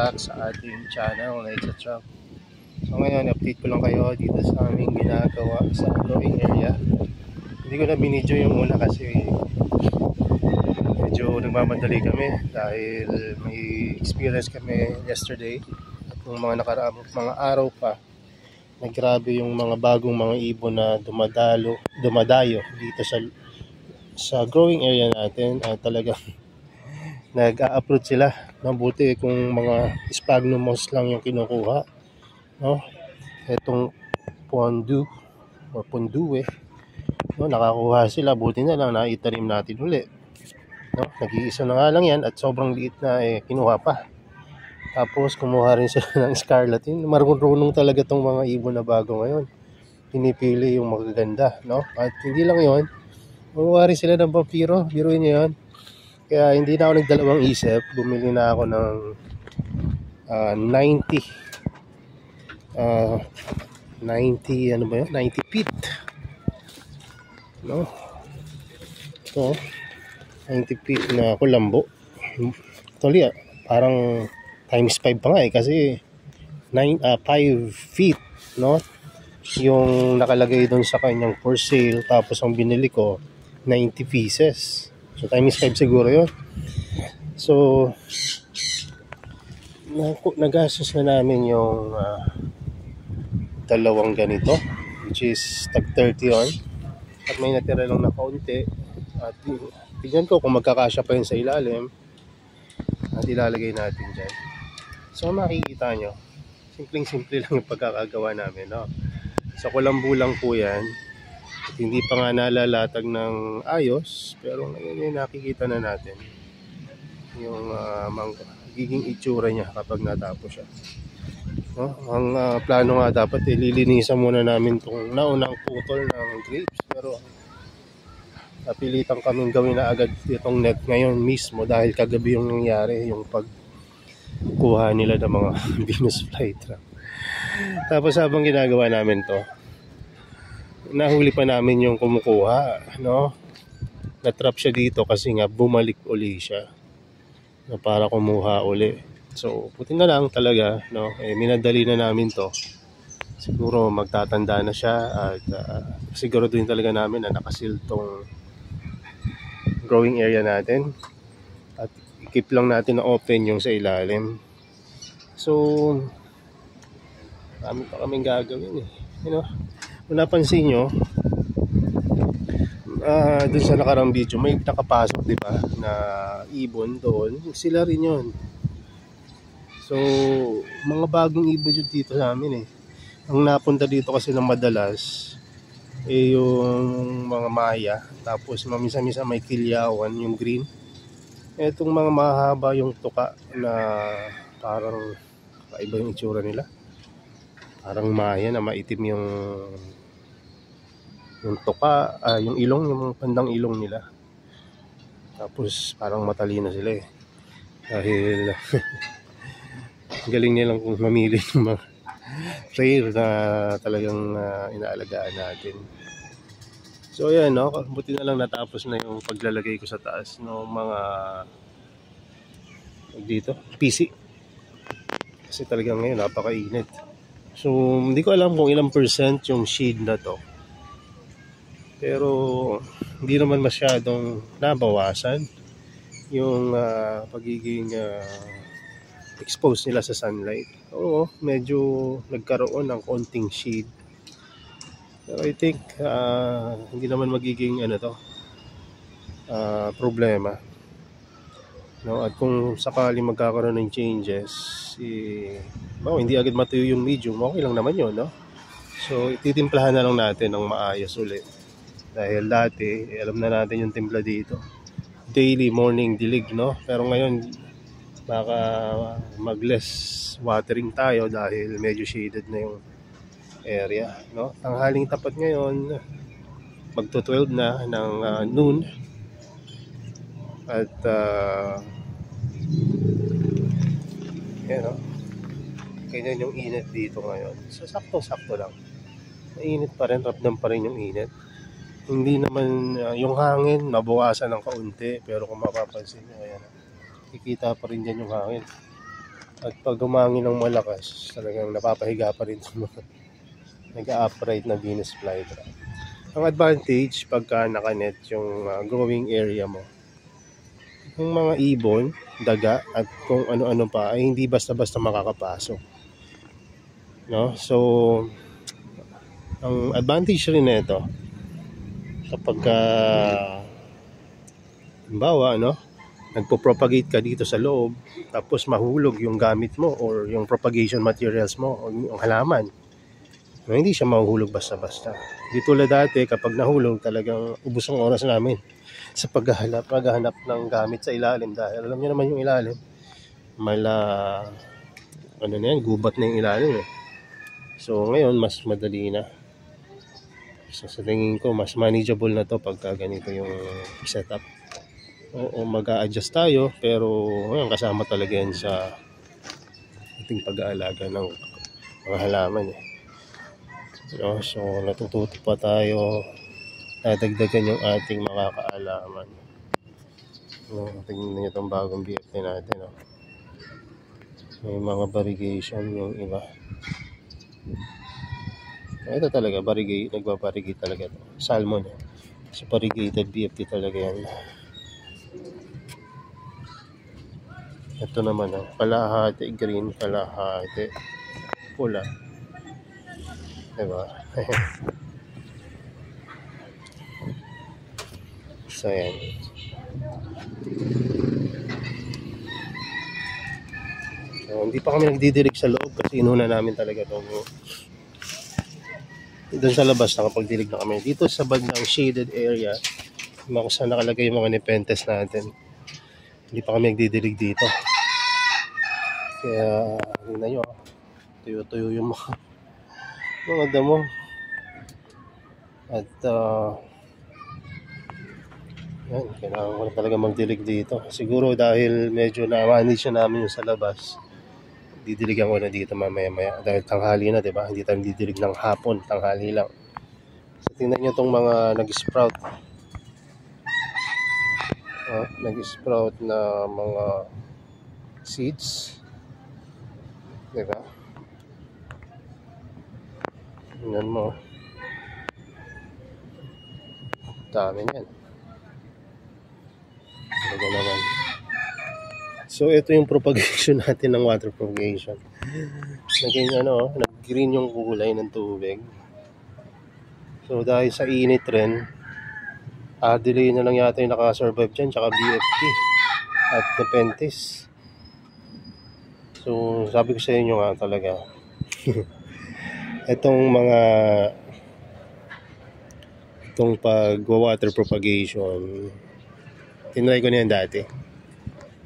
back sa ating channel, Let's Truck. So ngayon, update ko lang kayo dito sa aming ginagawa sa growing area. Hindi ko na binidyo yung una kasi medyo nagmamadali kami dahil may experience kami yesterday at yung mga nakaraang mga araw pa na grabe yung mga bagong mga ibon na dumadayo dito sa growing area natin. Talagang nag-a-upload sila. Mabuti kung mga sphagnum moss lang yung kinukuha, no? Etong pondu o pondue, no, nakakuha sila. Buti na lang naitanim natin uli, no? Nag-iisa na nga lang yan at sobrang liit na kinuha pa. Tapos kumuha rin sila ng scarlet. Marunong talaga tong mga ibon na bago ngayon. Pinipili yung magaganda, no? At hindi lang yon, kumuha rin sila ng vampiro. Biruin niyo yun. Kaya hindi na ako nagdalawang isip, bumili na ako ng 90 ano ba yun? 90 feet, no? Ito 90 feet na kulambo. Actually parang times 5 pa nga kasi 5 feet, no? Yung nakalagay doon sa kanyang for sale, tapos ang binili ko 90 pieces. So times 5 siguro yun. So nagastos na namin yung dalawang ganito, which is tag 30 on. At may natira lang na kaunti. At tignan ko kung magkakasya pa yun sa ilalim. At ilalagay natin dyan. So makikita nyo, simpleng-simple lang yung pagkakagawa namin, no? Sa kulambu lang po yan. At hindi pa nga nalalatag ng ayos, pero ngayon nakikita na natin yung magiging itsura niya kapag natapos siya, no? Ang plano nga dapat lilinisan muna namin itong naunang putol ng grapes, pero napilitan kaming gawin na agad itong net ngayon mismo dahil kagabi yung nangyari, yung pagkuha nila ng mga Venus flytrap. Tapos habang ginagawa namin to, nahuli pa namin yung kumukuha, no? Natrap siya dito kasi nga bumalik uli siya na para kumuha uli. So puti na lang talaga, no? Minadali na namin to. Siguro magtatanda na siya at siguraduhin talaga namin na nakasil tong growing area natin at keep lang natin na open yung sa ilalim. So dami pa kaming gagawin, you know? Kung napansin nyo, dun sa nakarang video may nakapasok, di ba, na ibon doon. Sila rin yun. So mga bagong ibon yun dito sa amin. Ang napunta dito kasi ng madalas yung mga maya, tapos mamisa-misa may kilyawan, yung green. Etong mga mahaba yung tuka na parang iba yung itsura nila. Parang maya na maitim yung tuka, yung ilong, yung pandang ilong nila. Tapos parang matalino sila dahil galing nilang kung mamili ng mga rare na talagang inaalagaan natin. So ayan, no? Buti na lang natapos na yung paglalagay ko sa taas ng mga dito, PC. Kasi talagang ngayon napakainit. So hindi ko alam kung ilang percent yung shade na to, pero hindi naman masyadong nabawasan yung pagiging exposed nila sa sunlight. Oo, medyo nagkaroon ng konting shade, pero I think hindi naman magiging problema, no? At kung sakali magkakaroon ng changes, hindi agad matuyo yung medium, okay lang naman yun, no? So ititimplahan na lang natin ng maayos ulit. Dahil dati, alam na natin yung timpla dito. Daily morning dilig, no? Pero ngayon, baka mag-less watering tayo dahil medyo shaded na yung area, no? Tanghaling tapat ngayon, magto-12 na ng noon. At yan, no? Ganyan yung init dito ngayon. So sakto-sakto lang. Mainit pa rin, ramdam pa rin yung init. Hindi naman yung hangin nabawasan ng kaunti, pero kung mapapansin nyo, ayan, kikita pa rin dyan yung hangin. At pag humangin ng malakas, talagang napapahiga pa rin itong mga nag-upright na Venus flytrap. Ang advantage pagka nakanet yung growing area mo, yung mga ibon, daga at kung ano-ano pa ay hindi basta-basta makakapasok, no? So ang advantage rin nito kapag halimbawa, no, nagpo-propagate ka dito sa loob tapos mahulog yung gamit mo or yung propagation materials mo o yung halaman, no, hindi siya mahuhulog basta-basta. Di tulad dati, kapag nahulog, talagang ubos ang oras namin sa paghahanap ng gamit sa ilalim dahil alam niyo naman yung ilalim, ano na yan, gubat na yung ilalim eh. So ngayon mas madali na. So sa tingin ko mas manageable na to pagka ganito yung setup. O mag-a-adjust tayo, pero ngayon kasama talaga yan sa ating pag-aalaga ng mga halaman eh. So natututo pa tayo, nadagdagan yung ating mga kaalaman. Tingnan nyo itong bagong BFT natin, no? May mga variegation yung iba. Ito talaga, nagbabarigate talaga ito. Salmon eh. So variegated BFT talaga yan. Ito naman, kalahati green, kalahati pula. Diba? So yan. So, hindi pa kami nagdidilig sa loob kasi inuna namin talaga itong doon sa labas nakapagdilig na kami. Dito sa bandang shaded area, kung saan nakalagay yung mga nepenthes natin, hindi pa kami nagdidilig dito. Kaya tingnan nyo, tuyo-tuyo yung mga damo. At yan, kailangan ko na talaga magdilig dito. Siguro dahil medyo na-manage na namin yung sa labas, didiligan ko na dito mamaya-maya. Dahil tanghali na, diba? Hindi tayo didilig ng hapon, tanghali lang. So tingnan nyo itong mga nag-sprout. Nag-sprout na mga seeds. Diba? Tingnan mo. Dami yan. Talaga naman. So ito yung propagation natin ng water propagation. Naging nag-green yung kulay ng tubig. So dahil sa init rin, delay na lang yata yung nakasurvive dyan, tsaka BFT at nepenthes. So sabi ko sa inyo nga talaga, itong pag-water propagation, tinry ko na yan dati.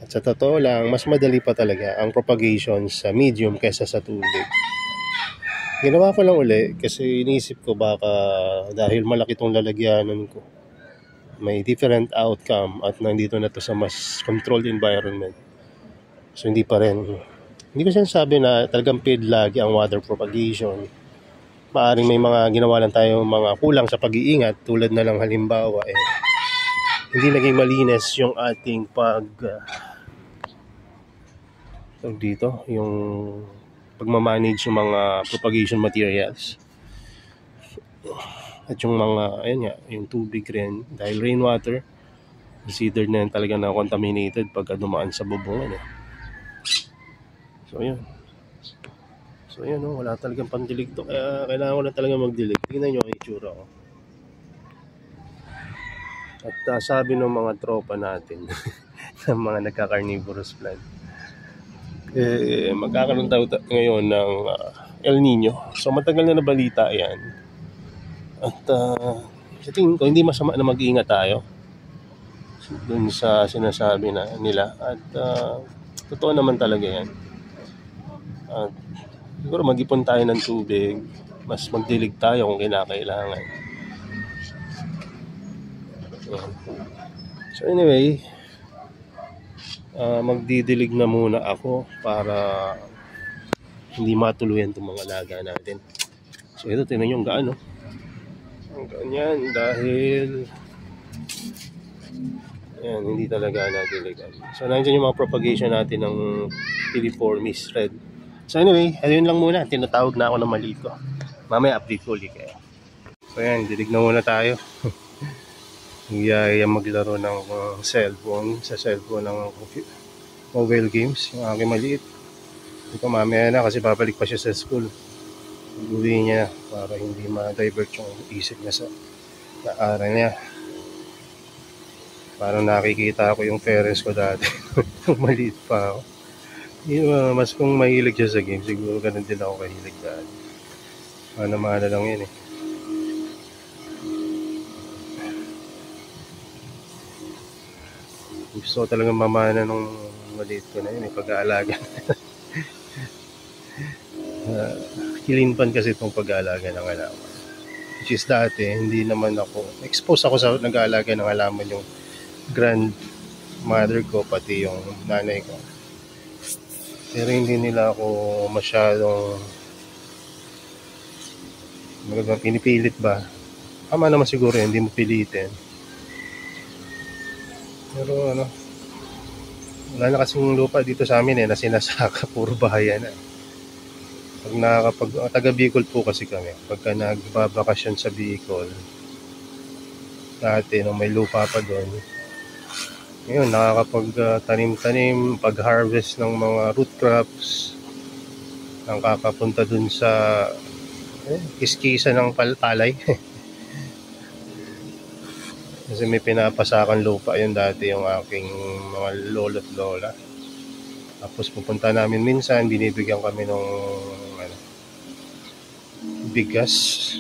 At sa totoo lang, mas madali pa talaga ang propagation sa medium kaysa sa tubig. Ginawa ko lang uli kasi iniisip ko baka dahil malaki itong lalagyanan ko, may different outcome at nandito na to sa mas controlled environment. So hindi pa rin. Hindi ko sinasabi na talagang paid lagi ang water propagation. Maaring may mga ginawa lang tayo mga kulang sa pag-iingat, tulad na lang halimbawa hindi naging malinis yung ating yung pagmamanage yung mga propagation materials. At yung mga, yung tubig rin, dahil rainwater, considered na yan talaga na contaminated pagka dumaan sa bubungan. So yun, wala talagang pandilig to. Kaya kailangan ko na talaga magdilig. Tingnan nyo ang itsura ko. At sabi ng mga tropa natin, ng mga nagka-carnivorous plant, magkakaroon tayo ngayon ng El Nino. So matagal na nabalita yan. At sa tingin ko, hindi masama na mag-iingat tayo dun sa sinasabi nila. At totoo naman talaga yan. At siguro mag-ipon tayo ng tubig, mas magdilig tayo kung kinakailangan. So anyway, magdidilig na muna ako para hindi matuluyan itong mga alaga natin. So ito, tingnan nyo ang gaan, ang gaan yan, dahil Ayan, hindi talaga nadiligan. So, nandiyan yung mga propagation natin ng piliformis red. So, anyway, ayun lang muna. Tinatawag na ako ng maliit ko. Mamaya update ko ulit kayo. So, ayan, dilig na muna tayo. Hiyaya maglaro ng cellphone, sa cellphone ng mobile games, yung aking maliit. Ito mamaya na kasi babalik pa siya sa school. Uwi niya para hindi ma-divert yung isip niya sa aral niya. Parang nakikita ko yung parents ko dati nung maliit pa ako. Mas kung mahilig siya sa game, siguro ganun din ako kahilig dati. Mana-mana lang yun eh. Gusto ko talagang mamana nung maliit ko na yun, pag-aalaga. Kilinpan kasi itong pag-aalaga ng halaman. Which is dati, hindi naman ako, expose ako sa nag-aalaga ng halaman yung grandmother ko, pati yung nanay ko. Pero hindi nila ako masyadong pinipilit ba. Tama naman siguro, hindi mo pilitin. Pero ano, wala na kasing lupa dito sa amin na sinasaka, puro bahayan na. Pag taga Bicol po kasi kami, pagka nagbabakasyon sa Bicol, dati nung may lupa pa doon, ngayon nakakapag-tanim-tanim, pag-harvest ng mga root crops, nakakapunta doon sa kiskisa ng palay. Kasi may pinapasakan lupa yun dati yung aking mga lolo't lola. Tapos pupunta namin minsan, binibigyan kami ng bigas.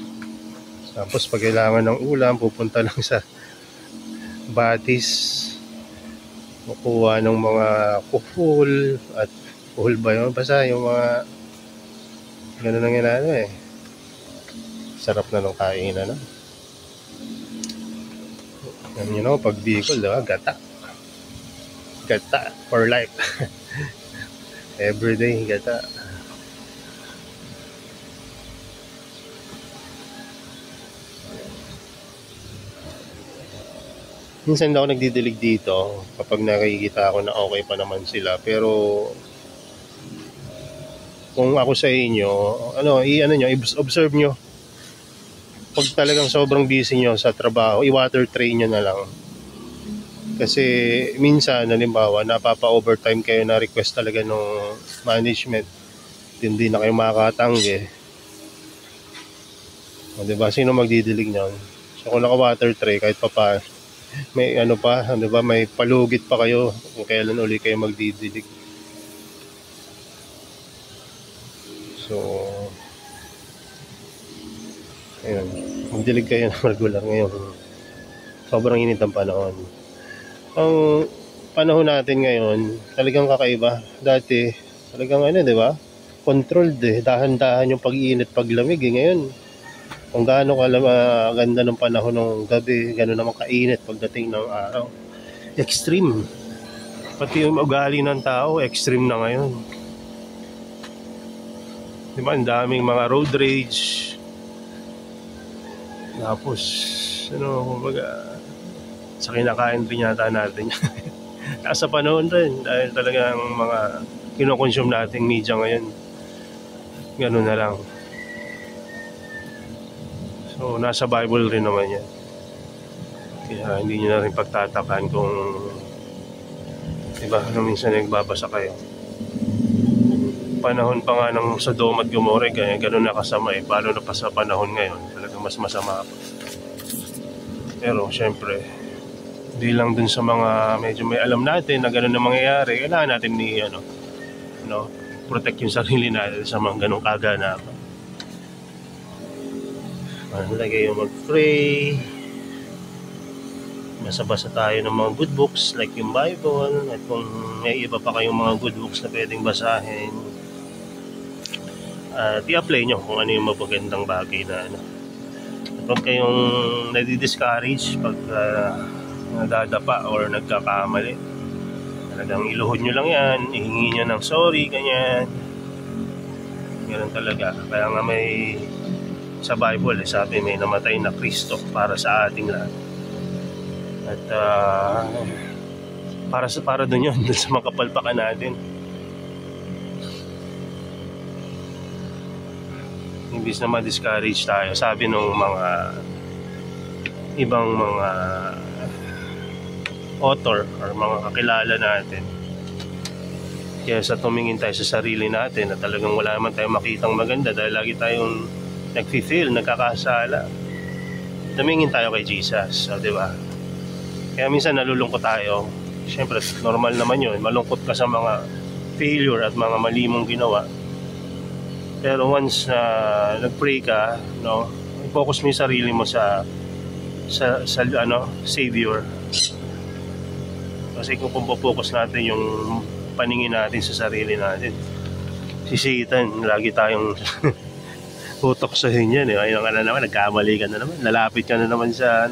Tapos pag kailangan ng ulam, pupunta lang sa batis, makuha ng mga kuhol at kuhol ba yun? Basta yung mga gano'n ang ginano eh. Sarap na ng kainan, no? You know, pag Bicol, diba? Gata for life. Everyday gata. Minsan daw nagdidilig dito kapag nakikita ako na okay pa naman sila, pero kung ako sa inyo, observe nyo. Pag talagang sobrang busy nyo sa trabaho, i-water tray nyo na lang. Kasi minsan, halimbawa, napapa-overtime kayo na request talaga ng management. Hindi na kayo makakatanggi. O, diba? Sino magdidilig nyo? So, kung naka-water tray, kahit pa may diba? May palugit pa kayo kung kailan uli kayo magdidilig. So, ayun, magdilig kayo ng regular ngayon. Sobrang init ang panahon. Ang panahon natin ngayon, talagang kakaiba. Dati, talagang di ba? Controlled dahan-dahan yung pag-iinit, paglamig ngayon. Kung gaano ganda ng panahon ng gabi, gano'n naman kainit pagdating ng araw. Extreme. Pati yung ugali ng tao, extreme na ngayon. Diba, ang daming mga road rage. Tapos, kumbaga, sa kinakain rin yata natin. Nasa panahon rin, dahil talagang mga kinokonsume nating media ngayon. Ganun na lang. So, nasa Bible rin naman yan. Kaya hindi nyo na rin pagtatakan kung diba, minsan nagbabasa kayo. Panahon pa nga ng Sodom at Gomorrah, kaya gano'n nakasama Palo na pa sa panahon ngayon, talagang mas masama pa. Pero syempre, hindi lang dun sa mga medyo may alam natin na gano'n na mangyayari, kailangan natin protect yung sarili natin sa mga gano'ng kaganapan. Lagay yung mag-pray, basa-basa tayo ng mga good books like yung Bible, at kung may iba pa kayong mga good books na pwedeng basahin, i-apply nyo kung ano yung mapagandang bagay na At huwag kayong nadi-discourage pag nadadapa or nagkakamali. Talagang iluhod nyo lang yan, ihingi nyo ng sorry, ganyan. Ganun talaga. Kaya nga may sa Bible, sabi may namatay na Kristo para sa ating lahat. At para dun yun, dun sa mga kapalpakan natin. Imbis na ma-discourage tayo, sabi nung mga ibang mga author or mga kakilala natin, kaya sa tumingin tayo sa sarili natin na talagang wala naman tayong makitang maganda dahil lagi tayong nag-feel, nagkakasala, tumingin tayo kay Jesus, so, diba? Kaya minsan nalulungkot tayo. Siyempre normal naman yun, malungkot ka sa mga failure at mga mali mong ginawa. Pero once na nag-pray ka, no, i-focus mo yung sarili mo sa Savior. Kasi kung focus natin yung paningin natin sa sarili natin, si Satan, lagi tayong tutok sa yan eh. Ayun ka na naman, nagkamali ka na naman, lalapit ka na naman sa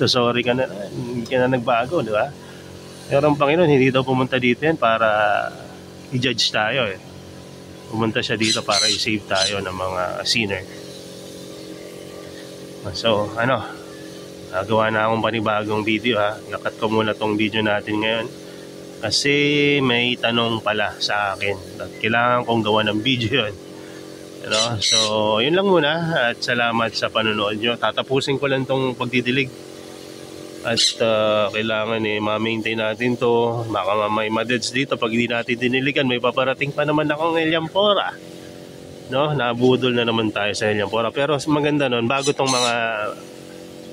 sorry ka na naman, hindi ka na nagbago, di ba? Pero ang Panginoon, hindi daw pumunta dito yan para i-judge tayo eh. Pumunta siya dito para i-save tayo ng mga sinner. So, gawa na akong panibagong video ha. Nakat ko muna tong video natin ngayon. Kasi may tanong pala sa akin. At kailangan kong gawa ng video yun. So, yun lang muna. At salamat sa panonood nyo. Tatapusin ko lang tong pagdidilig. At kailangan ma-maintain natin to. Baka may madeds dito pag hindi natin diniligan. May paparating pa naman akong Heliampora, no? Nabudol na naman tayo sa Heliampora. Pero maganda nun, bago tong mga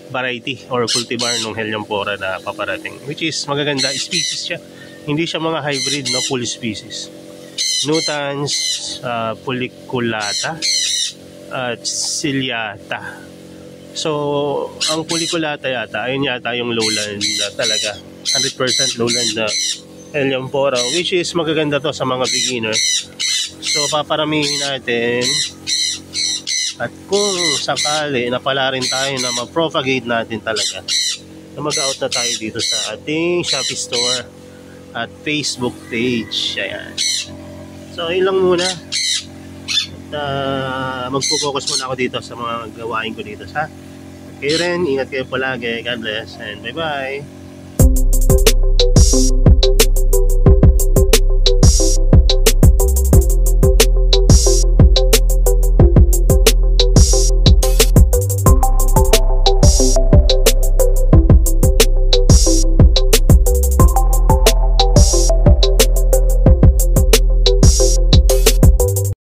variety or cultivar ng Heliampora na paparating, which is magaganda, species siya. Hindi siya mga hybrid, no? Full species. Nutans, Puliculata at Ciliata. So, ang Puliculata yata, ayun yata yung lowland na talaga, 100% lowland na Heliampora, which is magaganda to sa mga beginner. So, paparamihin natin. At kung sakali, napala rin tayo na ma-propagate natin talaga, na mag-out na tayo dito sa ating Shopee Store at Facebook page. Ayan. So, yun lang muna. Magpo-focus muna ako dito sa mga gawain ko dito sa kayo rin, ingat kayo palagi, God bless and bye bye.